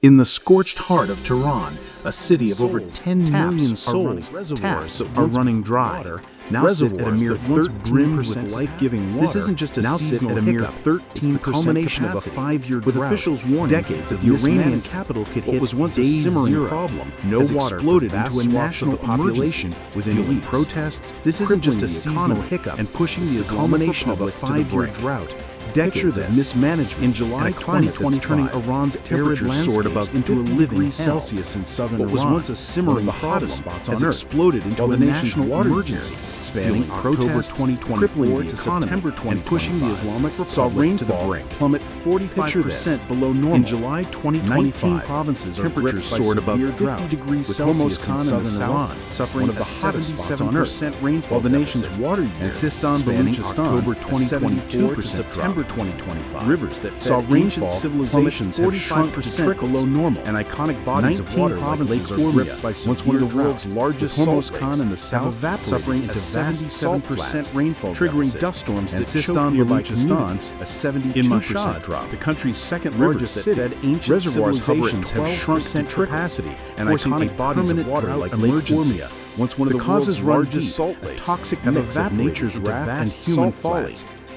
In the scorched heart of Tehran, a city of over 10 million souls, reservoirs that are running dry, now sit at a mere 13% with life-giving water. This isn't just a seasonal hiccup. It's the culmination of a 5-year drought, with officials warning decades of the Iranian capital could hit what was once a simmering problem. No water exploded into a national population within weeks. Protests. This isn't just a seasonal hiccup, and pushing the culmination of a 5-year drought. Decades of mismanagement in July 2025, turning Iran's temperature soared above into a living Celsius in southern Iran. What was once a simmering hottest spots on Earth exploded into a national water emergency, spanning October 2024 to September 2025, and pushing the Islamic Republic saw rainfall plummet 45% below normal. In July 2025, 19 provinces temperatures soared above 50 degrees Celsius in southern Iran, suffering one of the hottest spots on Earth. Rainfall, while the nation's water year, and Sistan Baluchistan, October 2022 to September 2025, rivers that saw ancient civilizations have shrunk to trickle below normal, and iconic bodies of water like Lake Ormia, once one of the world's largest salt lakes in the south, suffering a 77% rainfall, triggering dust storms that Sistan Baluchistan, a 72% drop. The country's second largest city, ancient civilizations have shrunk to capacity, and iconic bodies of water like Lake Ormia, once one of the world's largest salt lakes, toxic mix of nature's wrath and human folly.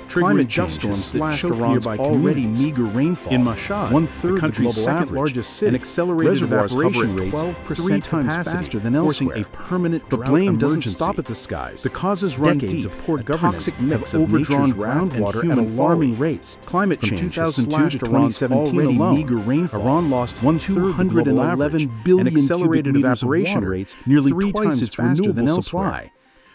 Climate dust storms that choked nearby already meager rainfall. In Mashhad, one-third the country's second largest city, and accelerated evaporation rates 12% faster than elsewhere, forcing a permanent drought. The blame doesn't stop at the skies. The causes run decades of poor governance, toxic mix of overdrawn groundwater at alarming rates. Climate change 2002 to 2017 already meager rainfall. Iran lost 211 billion and accelerated evaporation rates nearly 3 times faster than elsewhere.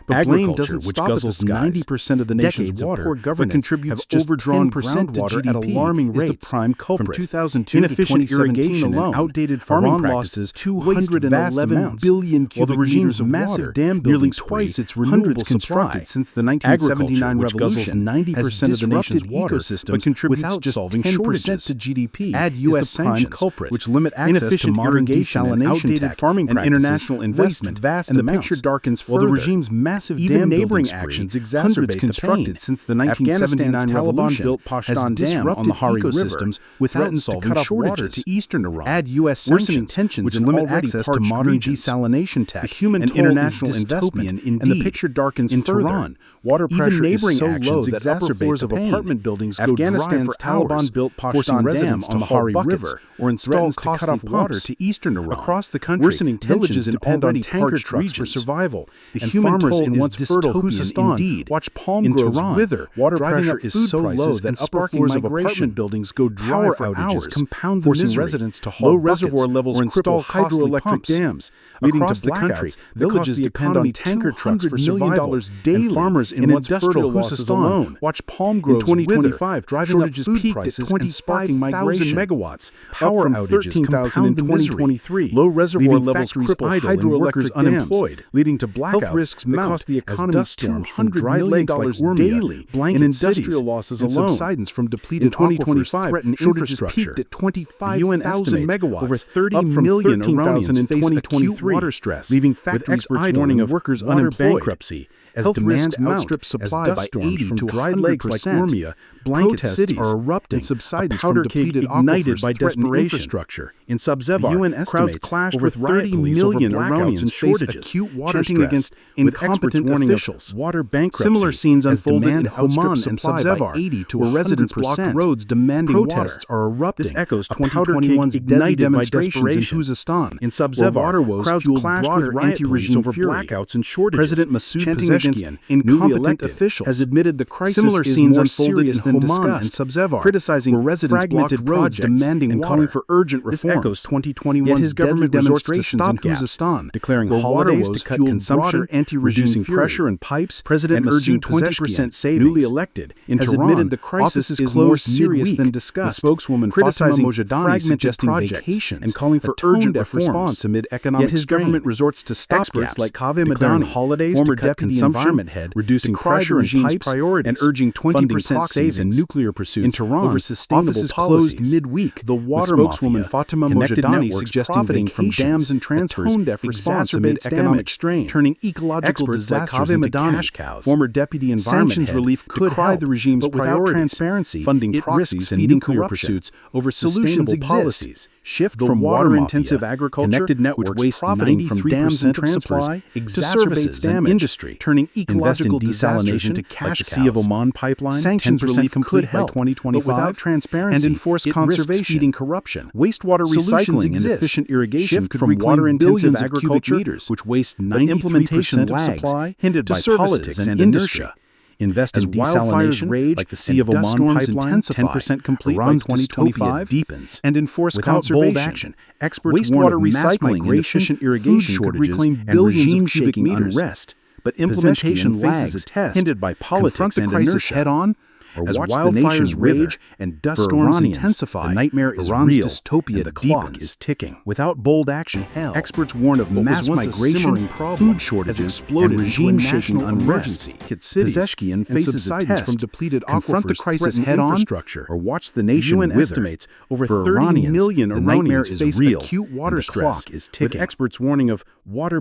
But agriculture, which guzzles 90% of the nation's water, but contributes just overdrawn groundwater at alarming rates, is the prime culprit. From 2002 to 2017 alone, outdated farming practices 211 billion cubic meters of water, nearly twice its renewable supply. Since the 1979 revolution, 90% of the nation's water system, but contributes just solving shortages to GDP. Add U.S. sanctions, culprits, which limit access to modern desalination tech, farming practices, and international investment, vast and the picture darkens further. While the regime's massive even neighboring actions exacerbate constructed since the 1979 Taliban built Pashtun Dam on the Hari River, without solving shortages to eastern Iran. Add U.S. sanctions, which limit access to modern desalination tech, and international investment, and the picture darkens in Tehran. Water pressure is so low that upper floors of apartment buildings go dry for Taliban built Pashtun Dam on the Hari River, or install costly water to eastern Iran. Across the country, worsening villages depend on tanker trucks for survival. The human toll is dystopian indeed. Watch palm groves wither. Water pressure is so low that upper floors of apartment buildings go dry for hours, compound the misery. Residents to haul reservoir levels or install hydroelectric dams, leading to blackouts. Villages depend on tanker trucks for survival daily, and farmers in once fertile Khuzestan alone. Watch palm groves in 2025 driving up food prices and sparking 25,000 megawatts. Power outages compound in 2023. Low reservoir levels cripple hydroelectric unemployed, leading to blackouts risks that cost the economy $200 million daily, and industrial losses alone. Subsidence from depleted 2025 threatened infrastructure peaked at 25,000 megawatts, over 30 million Iranians in 2023, water stress, leaving factories idle warning of workers under bankruptcy. As demand outstrips supply by 80 to dry lakes like Ormia, blanket cities are erupting, and subsidence from depleted ignited by desperation. Infrastructure. In Sub-Zevar, crowds clashed with 30 million Iranians face acute water stress against incompetent officials. Water bankruptcy. Similar scenes unfolded in Oman and Sub-Zevar, where residents blocked roads demanding protests are erupting. This echoes 2021's ignited demonstrations in Khuzestan. In Sub-Zevar, crowds clashed with anti-regime over blackouts and shortages. President Masoud Pezeshkian, incompetent officials, has admitted the crisis similar scenes more serious than discussed, criticizing residents blocked roads demanding and calling for urgent reforms. Echoes 2021's his government demonstrations in Khuzestan, declaring holidays to cut consumption, reducing pressure in pipes, President urging 20% savings. Newly elected in has Tehran, admitted the crisis is more serious than discussed. The spokeswoman criticizing Mojadani suggesting vacations and calling for urgent response amid economic Yet his government resorts to stopgaps like Kaveh Madani, holidays former to cut consumption, head, reducing pressure in pipes priorities, and urging 20% savings in nuclear pursuits. In Tehran, over sustainable offices closed midweek. The water spokeswoman Fatima Mojadani suggesting profiting from dams and transfers exacerbate economic strain, turning ecological disasters into cash cows. Former deputy environment Sanctions head relief could decry help, the regime's but without priorities, transparency, funding it proxies risks and feeding nuclear corruption. pursuits over Solutions sustainable exist. policies. Shift The from water-intensive water-mafia, agriculture, connected networks which wastes profiting from 93% dams and of transfers, supply, to exacerbates services and damage, industry, turning invest in ecological disasters desalination into like cash the Sea of cows. Oman pipeline, Sanctions 10% relief complete could by help, 2025, but without transparency, and enforce it risks conservation, feeding corruption. wastewater Solutions recycling and exist. efficient irrigation Shift could from reclaim water-intensive billions of cubic agriculture, meters, which waste but implementation 93% of lags, supply, hindered to by services politics and and industry. inertia. Invest As in wildfires desalination, rage like the Sea of and dust Oman storms pipeline, intensify, 10% complete Iran's by 2025, dystopia deepens. and enforce Without conservation. bold action, experts Wastewater warn of mass recycling and migration, efficient food irrigation could shortages, reclaim and billions of cubic regime-shaking meters. unrest. But implementation Possession faces lags, a test, hindered by politics confront the and crisis inertia. head-on, Or as watch the wildfires nation wither. rage and dust For storms Iranians, intensify. the nightmare is Iran's real, dystopia and the deepens. clock is ticking. Without bold action, Hell. experts warn of What mass was once a migration, simmering problem food has shortages, exploded and into a regime-shaking national unrest. emergency. Hit cities, Pezeshkian and faces a subsidence test. from depleted Confront the aquifers crisis threaten head-on, infrastructure, or watch the The nation UN wither. estimates over For 30 Iranians, million the nightmare Iranians is face real, acute water and the stress, clock is with ticking. experts warning of water